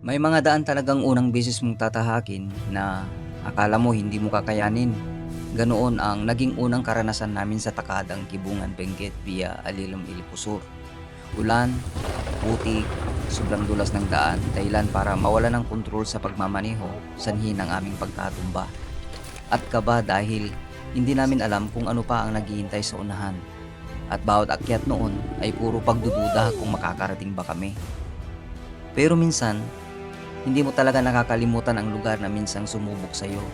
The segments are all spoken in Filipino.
May mga daan talagang unang beses mong tatahakin na akala mo hindi mo kakayanin. Ganoon ang naging unang karanasan namin sa Takadang Kibungan Benguet via Alilom Ilocosur. Ulan, putik, sobrang dulas ng daan, dahilan para mawala ng kontrol sa pagmamaneho, sanhi ng aming pagtatumba. At kaba dahil hindi namin alam kung ano pa ang naghihintay sa unahan. At bawat akyat noon ay puro pagdududa kung makakarating ba kami. Pero minsan, hindi mo talaga nakakalimutan ang lugar na minsang sumubok sa iyo.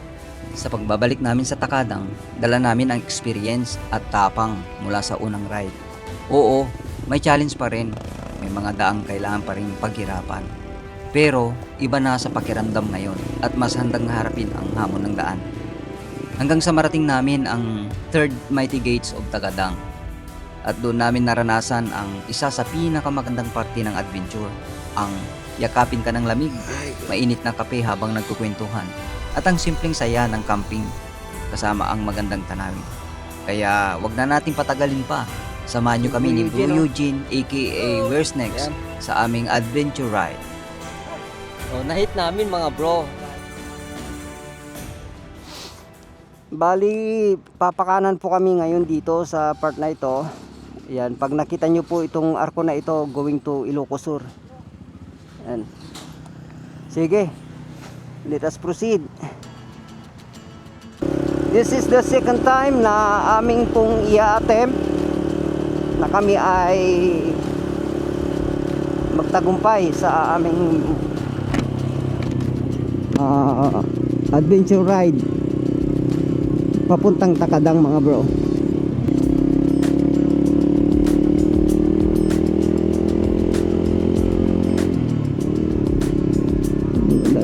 Sa pagbabalik namin sa Takadang, dala namin ang experience at tapang mula sa unang ride. Oo, may challenge pa rin. May mga daang kailangan pa rin paghirapan. Pero iba na sa pakiramdam ngayon at mas handang harapin ang hamon ng daan. Hanggang sa marating namin ang Third Mighty Gates of Tagadang. At doon namin naranasan ang isa sa pinakamagandang parte ng adventure, ang yakapin ka ng lamig, mainit na kape habang nagkukwentuhan, at ang simpleng saya ng camping kasama ang magandang tanawin. Kaya wag na natin patagalin pa. Samahan nyo kami ni Bro Eugene aka Where's Next sa aming adventure ride. Oh, na-hit namin mga bro. Bali, papakanan po kami ngayon dito sa part na ito. Yan, pag nakita nyo po itong arko na ito going to Ilocosur. Yan. Sige, let us proceed. This is the second time na aming pong i-attempt na kami ay magtagumpay sa aming adventure ride papuntang Takadang mga bro.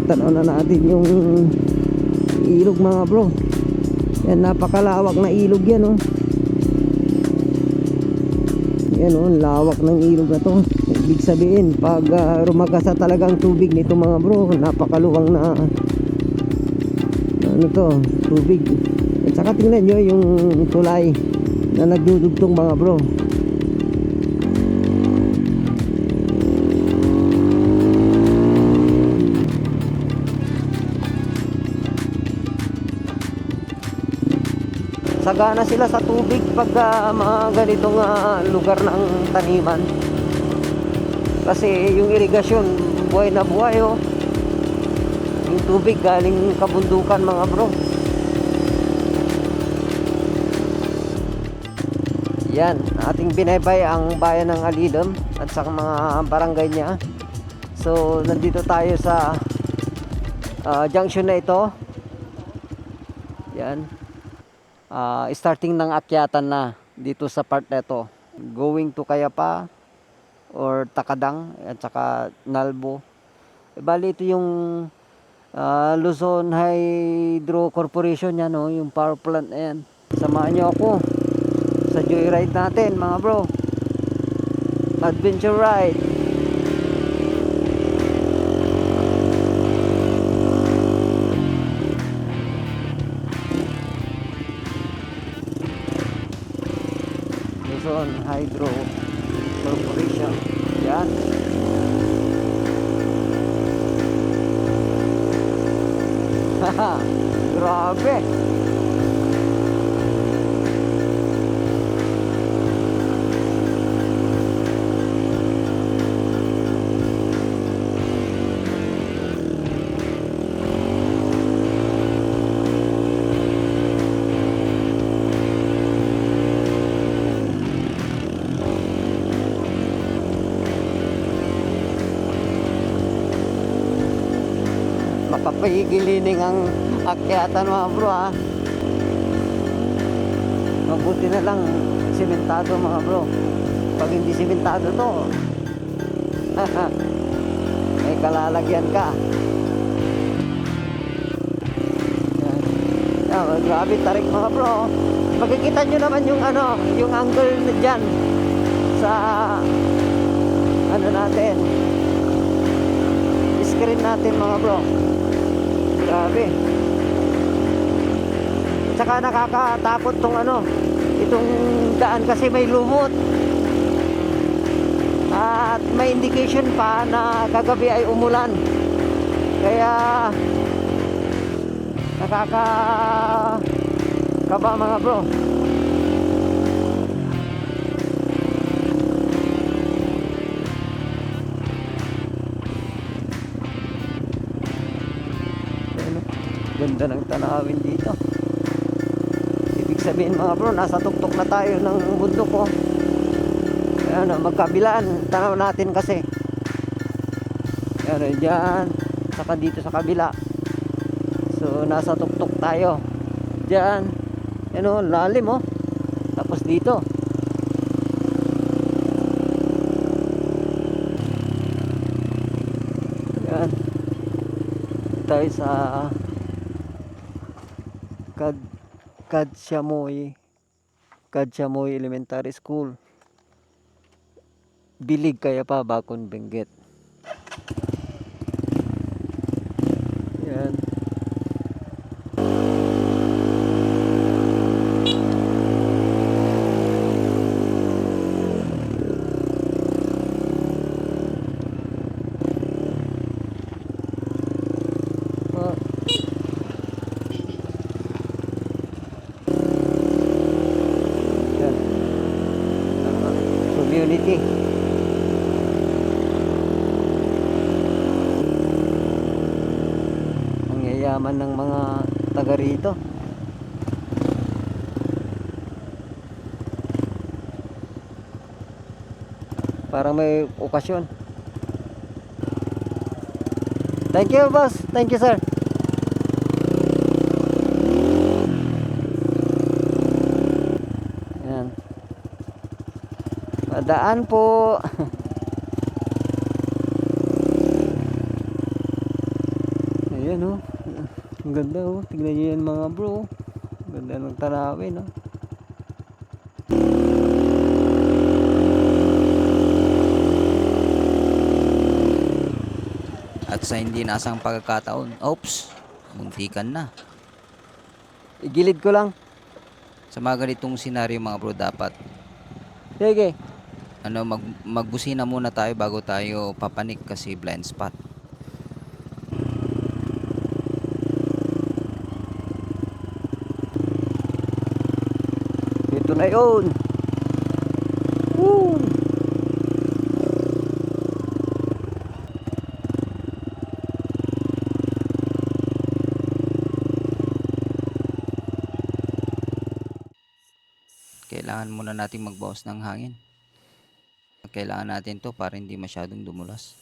Tanaw na natin yung ilog mga bro. Yan, napakalawak na ilog yan oh. Yan oh, lawak ng ilog na to. Ibig sabihin pag rumagasa talagang tubig nito mga bro, napakaluwang na ano to, tubig. At saka tingnan nyo yung tulay na nagdudugtong mga bro. Sagana sila sa tubig pag mga ganitong lugar ng taniman. Kasi yung irigasyon buhay na buhay oh. Yung tubig galing kabundukan mga bro. Yan, ating binaybay ang bayan ng Alilom at sa mga barangay niya. So nandito tayo sa junction na ito. Yan, starting ng akyatan na dito sa part na ito, going to Kayapa or Takadang at saka Nalbo. Bali ito yung Luzon Hydro Corporation yan, no? Yung power plant na yan. Samahan nyo ako sa joyride natin mga bro, adventure ride. Luzon Hydro Corporation yan. Haha, grabe. Mapapahigilining ang akyatan mga bro ha. Mabuti na lang simentado mga bro. Pag hindi simentado to may kalalagyan ka. Yan, grabe tarik mga bro. Makikita nyo naman yung ano, yung angle na dyan sa ano natin, screen natin mga bro. Grabe. Tsaka nakakatakot tong ano, itong daan kasi may lumot. At may indication pa na kagabi ay umulan. Kaya kaba mga bro. Ano, ganda ng tanawin dito. Ibig sabihin mga bro, nasa tuktok na tayo ng bundok ko. Ano, magkabilaan tanaw natin kasi. Ano, dyan, saka dito sa kabila. So nasa tuktok tayo. Diyan, ano, lalim oh. Tapos dito. Yan. Tayo sa Kadsiamoy Elementary School. Bilig kaya pa Bakon Benguet. Yan. Oh. Yan. Community. Ang yayaman ng mga taga rito. Parang may okasyon. Thank you, boss. Thank you, sir. Yan. Padaan po. Ayan oh. Ang ganda oh. Tignan nyo yan mga bro. Ang ganda ng tanawin oh. At sa hindi nasang pagkakataon, oops, muntikan na. Igilid ko lang. Sa mga ganitong senaryo mga bro, dapat Sige. magbusina muna tayo bago tayo papanik kasi blind spot. Ito na yun. Woo! Kailangan muna nating magbawas ng hangin. Kailangan natin to para hindi masyadong dumulas.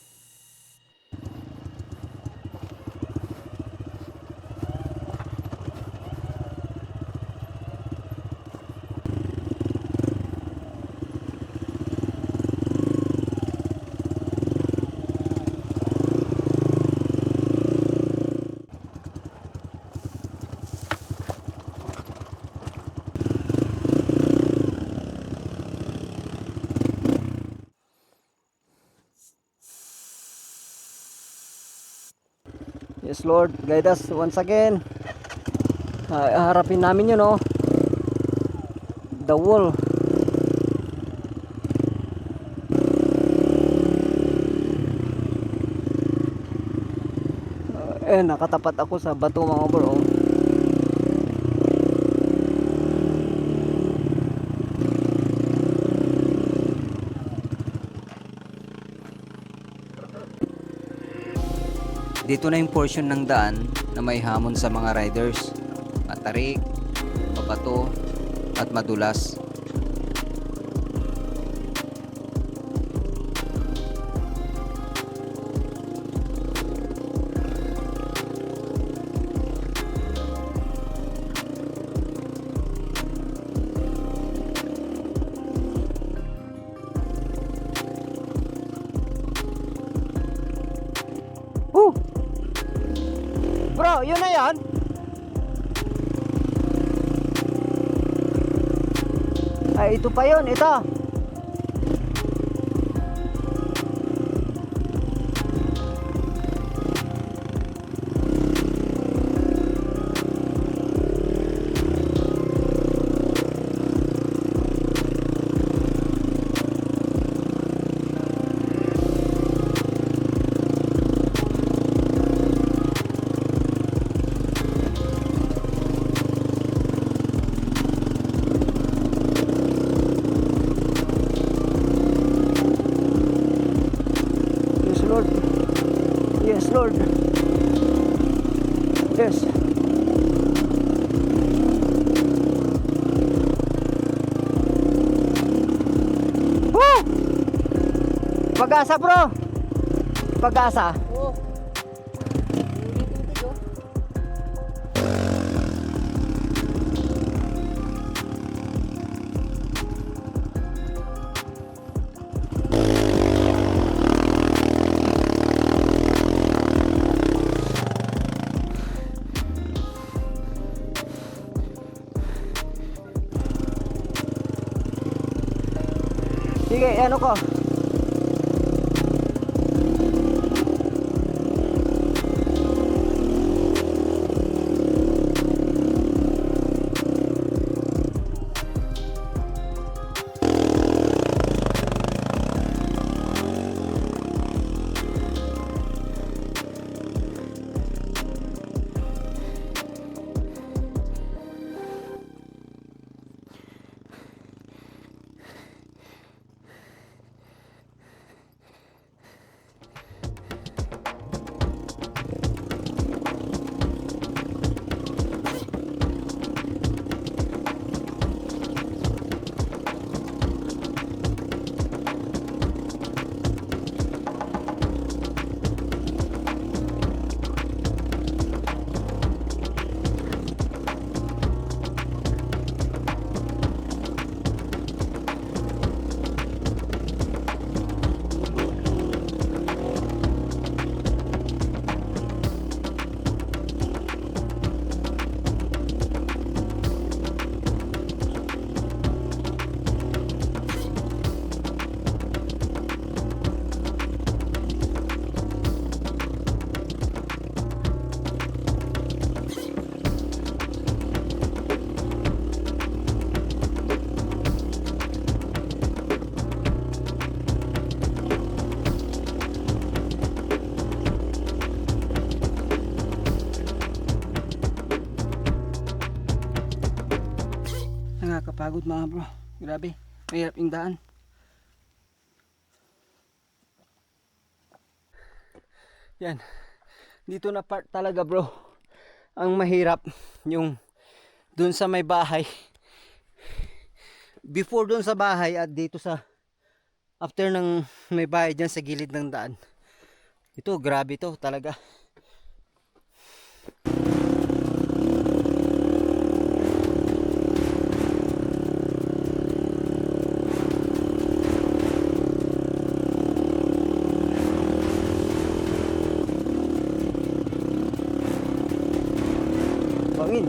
Yes Lord, guide us once again. Harapin namin yun oh. The wall. Nakatapat ako sa bato mga bro. Dito na yung portion ng daan na may hamon sa mga riders. Matarik, pabato, at madulas. Bro, yun na yan. Ay, ito pa yun, ito. Lord. Yes. Woo! Pag-asa bro. Pag-asa. Oh. Tubig, oh. Sige, ano ko? Nakakapagod mga bro. Grabe. Mahirap yung daan. Yan. Dito na part talaga bro. Ang mahirap yung dun sa may bahay. Before dun sa bahay at dito sa after ng may bahay dyan sa gilid ng daan. Ito grabe to talaga. Bangin.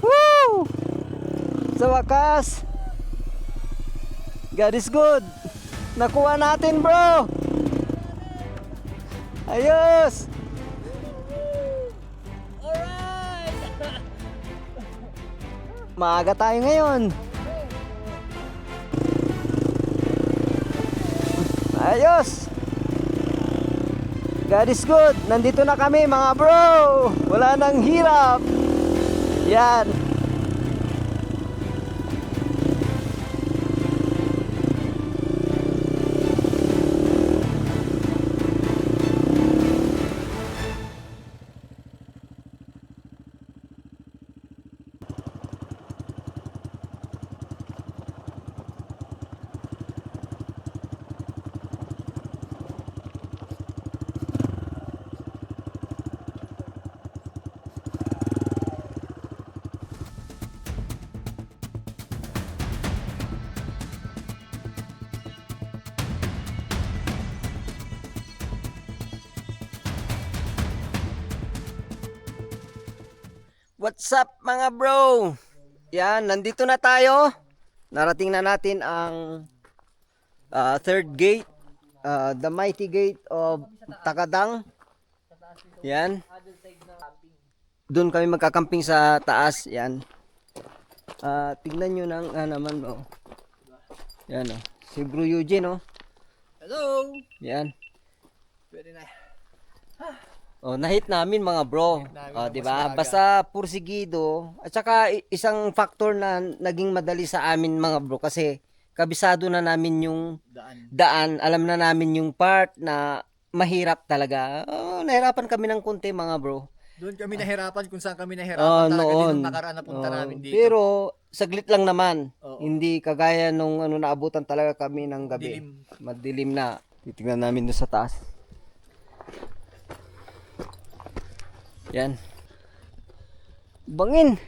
Woo! Sa wakas. God is good. Nakuha natin, bro. Ayos. Alright! Maaga tayo ngayon. Ayos. God is good. Nandito na kami mga bro. Wala nang hirap. Yan. What's up mga bro? Yan, nandito na tayo. Narating na natin ang third gate, the mighty gate of Takadang. Yan. Doon kami magkakamping sa taas. Yan. Tignan nyo nang naman bro. Yan oh. Si Bro Eugene oh. Hello! Yan. Pwede na. Oh, nahit namin mga bro. Namin Oh, ng 'di mas ba? maaga. Basta pursigido at saka isang factor na naging madali sa amin mga bro kasi kabisado na namin yung Daan. daan, alam na namin yung part na mahirap talaga. Oh, nahirapan kami ng konti mga bro. Doon kami nahirapan kung saan kami Oh, nahirapan talaga din noon. nung nakaraan na punta Oh, namin dito. pero saglit lang naman. Oo. Hindi kagaya nung ano naabutan talaga kami ng gabi. Dilim. Madilim na. Titingnan namin doon sa taas. Yan. Bangin.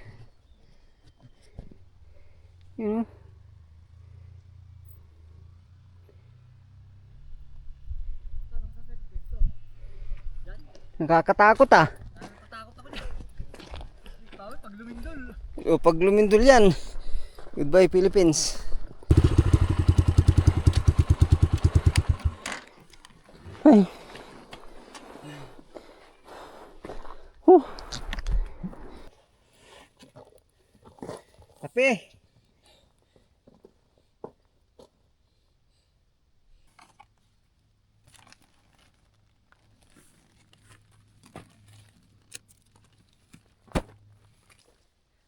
Yun. Nakakatakot ah. Pag lumindol. O, pag lumindol yan. Goodbye Philippines. Ay. Kape.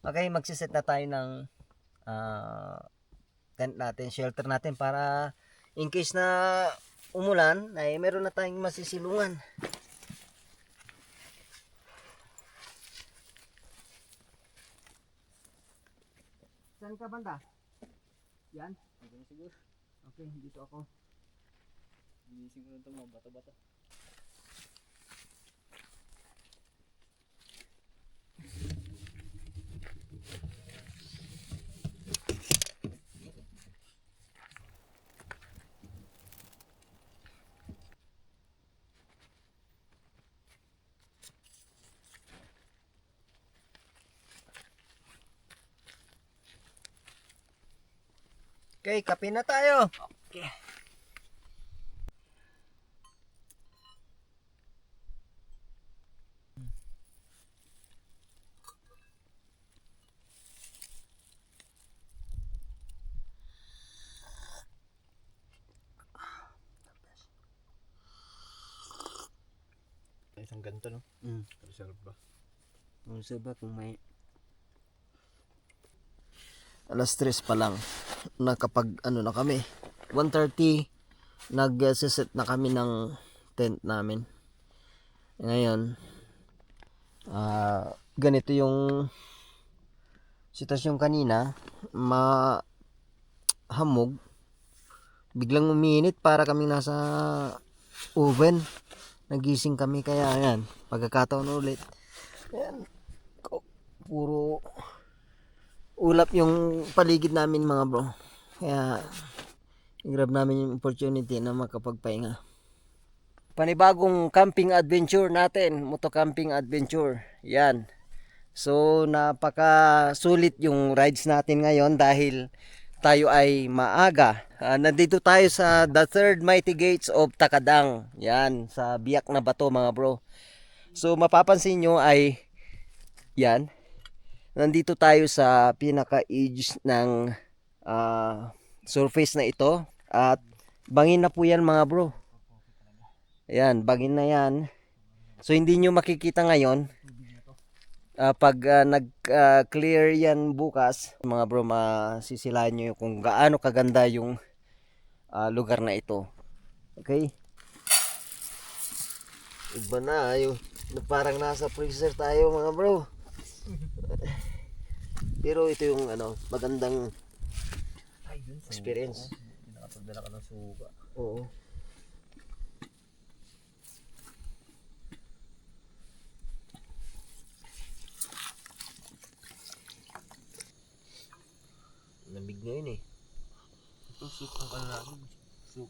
Okay, magsiset na tayo ng tent natin, shelter natin para in case na umulan ay meron na tayong masisilungan. Saan ka banda? Yan? Okay, siguro. Okay, dito ako. Ginising ko na ito mga bata-bata. Okay, kape na tayo. Okay. Isang ganito no? Reserve ba? Kung ba kung may alas 3 pa lang nakapag ano na kami 1:30 nag-set na kami ng tent namin ngayon ganito yung sitwasyon kanina mahamog biglang uminit para kaming nasa oven nagising kami kaya yan pagkakataon ulit yan puro ulap yung paligid namin mga bro kaya grab namin yung opportunity na makapagpahinga panibagong camping adventure natin moto camping adventure yan so napaka sulit yung rides natin ngayon dahil tayo ay maaga nandito tayo sa the third mighty gates of Takadang yan sa biyak na bato mga bro so mapapansin nyo ay yan nandito tayo sa pinaka-edge ng surface na ito at bangin na po yan mga bro ayan bangin na yan so hindi nyo makikita ngayon pag nag-clear yan bukas mga bro masisilahan nyo kung gaano kaganda yung lugar na ito okay iba na yung parang nasa freezer tayo mga bro pero ito yung magandang experience. Nakapagdala ka ng suga. Oo. Lamig ngayon eh. Ito, soup ang kala namin. Soup.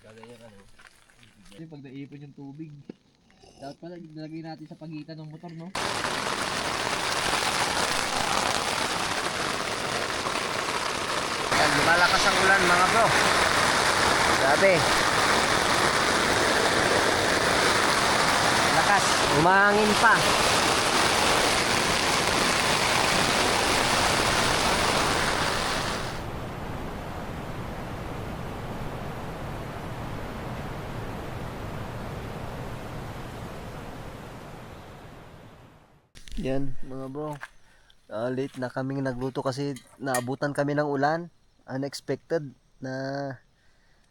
Gaganyan ka no? Kasi pag naipon yung tubig, dapat pala nilagay natin sa pagitan ng motor, no? Yan, lumalakas ang ulan mga bro. Grabe. Lakas, umahangin pa. Yan mga bro. Late na kaming nagluto kasi naabutan kami ng ulan. Unexpected na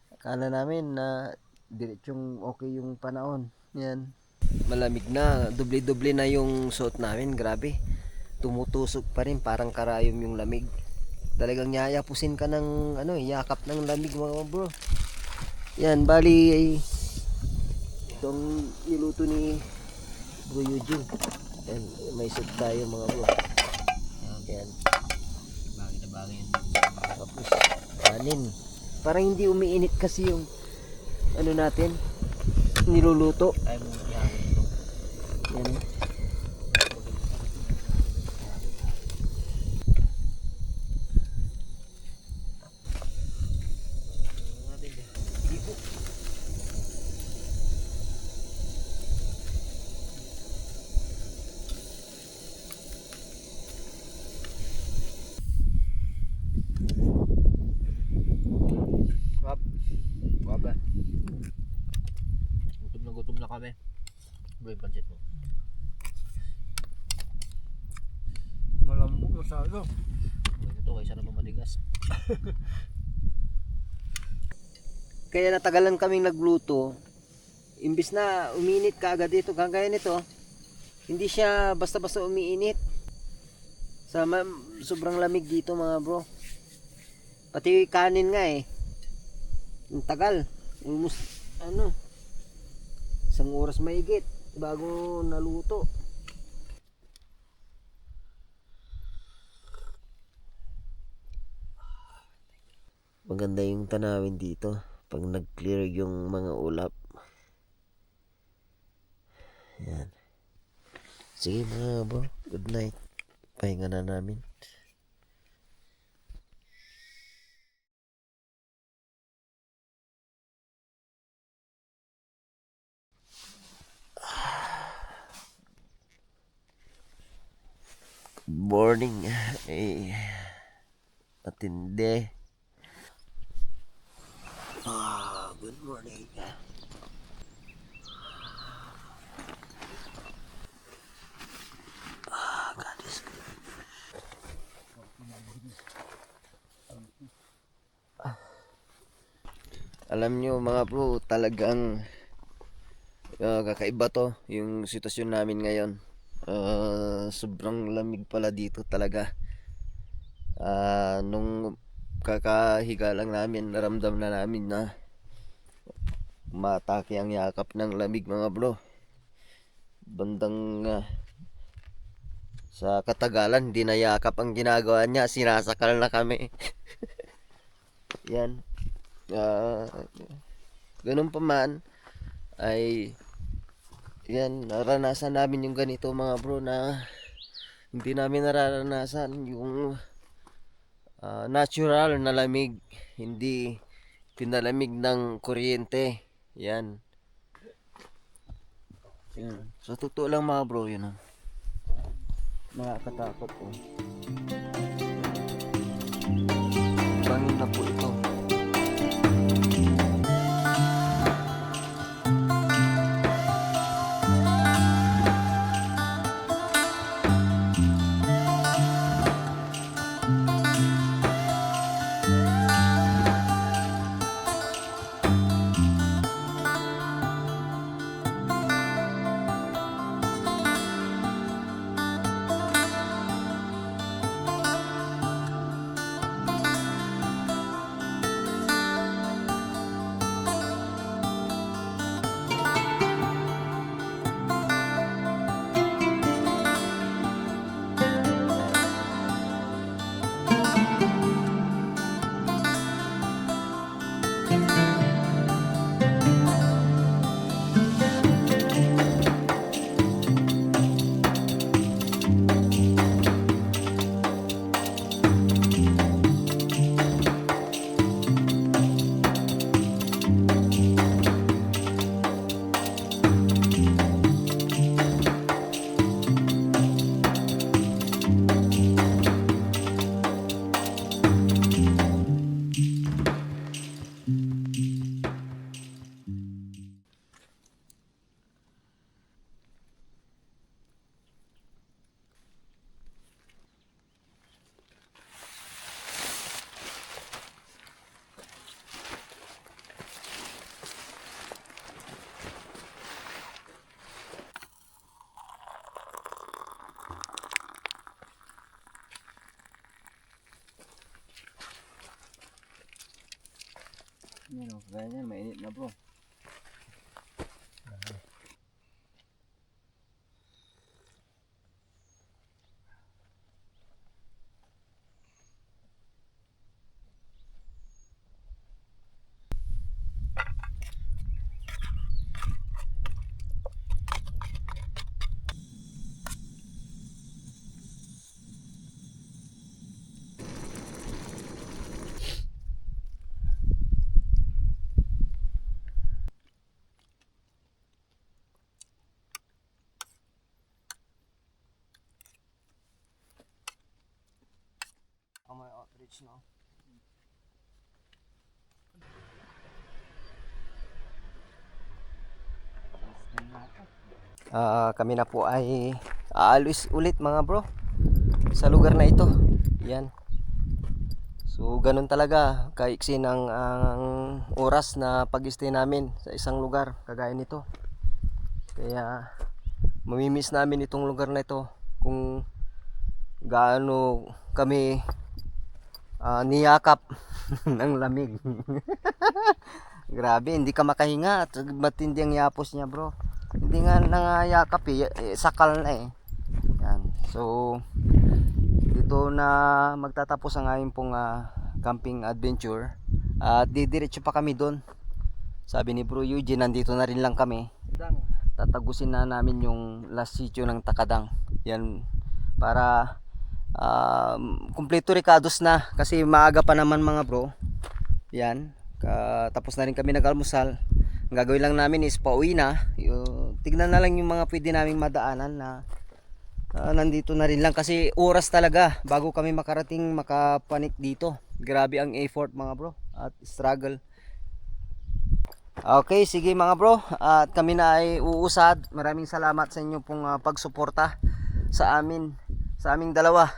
akala namin na diretsong okay yung panahon. Yan. Malamig na. Doble-doble na yung suot namin. Grabe. Tumutusok pa rin. Parang karayom yung lamig. Talagang yayapusin ka ng yakap ng lamig mga bro. Yan. Bali itong niluto ni Bro Eugene. Yan. May soup tayo mga bro. Yan. Bagay na bagay yan. Tapos kanin. Parang hindi umiinit kasi yung natin niluluto. Ay mo ihawin ito. Yan. Grabe. Gutom na kami. Bro, yung pancit mo. Malambot masyado. Bro, ito kaysa naman matigas. Kaya natagalan kaming nagluto. Imbis na uminit kaagad dito, kagaya nito, hindi siya basta-basta umiinit. Sobrang lamig dito mga bro. Pati kanin nga ang tagal. Almost isang oras mahigit bago naluto. Maganda yung tanawin dito pag nag-clear yung mga ulap. Yan. Sige mga bro, good night. Pahinga na namin. Good morning. Matindi. Good morning. God is good. Alam nyo mga bro, talagang kakaiba to yung sitwasyon namin ngayon. Sobrang lamig pala dito talaga. Nung kakahiga lang namin, naramdam na namin na matake ang yakap ng lamig mga bro. Bandang sa katagalan, di na yakap ang ginagawa niya, sinasakal na kami. Yan. Ganun pa man ay yan, naranasan namin yung ganito mga bro na hindi namin nararanasan yung natural na lamig, hindi pinalamig ng kuryente. Yan. Yan. So totoo lang mga bro, yun ang nakakatakot po. Bangin na po ito. Yan o, kaya yan, mainit na bro. May outreach no. Kami na po ay aalis ulit mga bro sa lugar na ito. Yan. So ganun talaga kaiksi ng ang oras na pag-stay namin sa isang lugar kagaya nito. Kaya mamimiss namin itong lugar na ito kung gaano kami niyakap ng lamig. Grabe, hindi ka makahinga at matindi ang yapos niya bro. Hindi nga nangayakap sakal na eh. Yan. So dito na magtatapos ang aming pong camping adventure. At didiretso pa kami doon. Sabi ni Bro Eugene, nandito na rin lang kami. Tatagusin na namin yung last sitio ng Takadang. Yan para kumpleto recados na kasi maaga pa naman mga bro. Yan. Tapos na rin kami nag-almusal. Ang gagawin lang namin is pauwi na. Tignan na lang yung mga pwede naming madaanan na nandito na rin lang kasi oras talaga bago kami makarating makapanik dito. Grabe ang effort mga bro at struggle. Okay, sige mga bro, at kami na ay uusad. Maraming salamat sa inyo pong pagsuporta sa amin, sa aming dalawa.